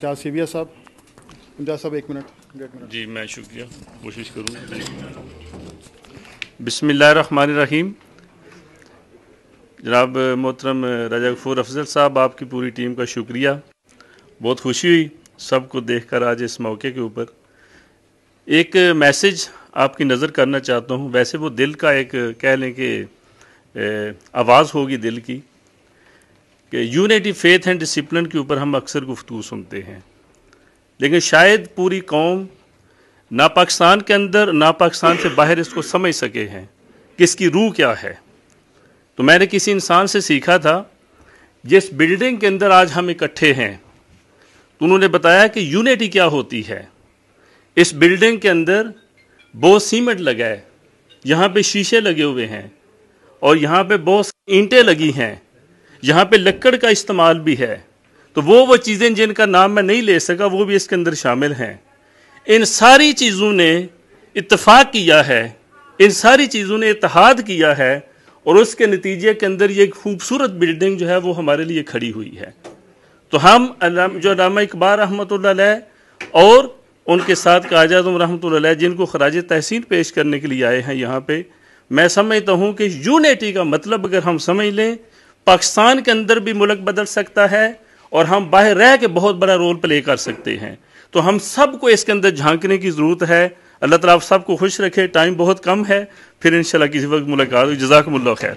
सीविया साहब, इम्तियाज़ साहब 1 मिनट। जी मैं शुक्रिया, कोशिश करूँ। बिस्मिल्लाहिर्रहमानिर्रहीम। जनाब मोहतरम राजा गफूर अफजल साहब, आपकी पूरी टीम का शुक्रिया। बहुत खुशी हुई सबको देखकर आज इस मौके के ऊपर। एक मैसेज आपकी नज़र करना चाहता हूँ। वैसे वो दिल का एक कह लें कि आवाज़ होगी दिल की, कि यूनिटी, फेथ एंड डिसिप्लिन के ऊपर हम अक्सर गुफ्तगू सुनते हैं, लेकिन शायद पूरी कौम ना पाकिस्तान के अंदर ना पाकिस्तान से बाहर इसको समझ सके हैं कि इसकी रूह क्या है। तो मैंने किसी इंसान से सीखा था, जिस बिल्डिंग के अंदर आज हम इकट्ठे हैं, तो उन्होंने बताया कि यूनिटी क्या होती है। इस बिल्डिंग के अंदर बहुत सीमेंट लगा है, यहाँ पे शीशे लगे हुए हैं और यहाँ पे बहुत ईंटें लगी हैं, यहाँ पे लकड़ का इस्तेमाल भी है। तो वो चीज़ें जिनका नाम मैं नहीं ले सका वो भी इसके अंदर शामिल हैं। इन सारी चीज़ों ने इत्तेफाक किया है, इन सारी चीज़ों ने इत्तेहाद किया है और उसके नतीजे के अंदर ये एक खूबसूरत बिल्डिंग जो है वो हमारे लिए खड़ी हुई है। तो हम जो अल्लामा इकबाल रहमतुल्लाह अलैह और उनके साथ काज़ी आज़म रहमतुल्लाह अलैह जिनको खराज तहसीन पेश करने के लिए आए हैं यहाँ पे, मैं समझता हूँ कि यूनिटी का मतलब अगर हम समझ लें, पाकिस्तान के अंदर भी मुल्क बदल सकता है और हम बाहर रह के बहुत बड़ा रोल प्ले कर सकते हैं। तो हम सबको इसके अंदर झांकने की ज़रूरत है। अल्लाह ताला आप सबको खुश रखे। टाइम बहुत कम है, फिर इंशाल्लाह किसी वक्त मुलाकात होगी। जज़ाकुमुल्लाह खैर।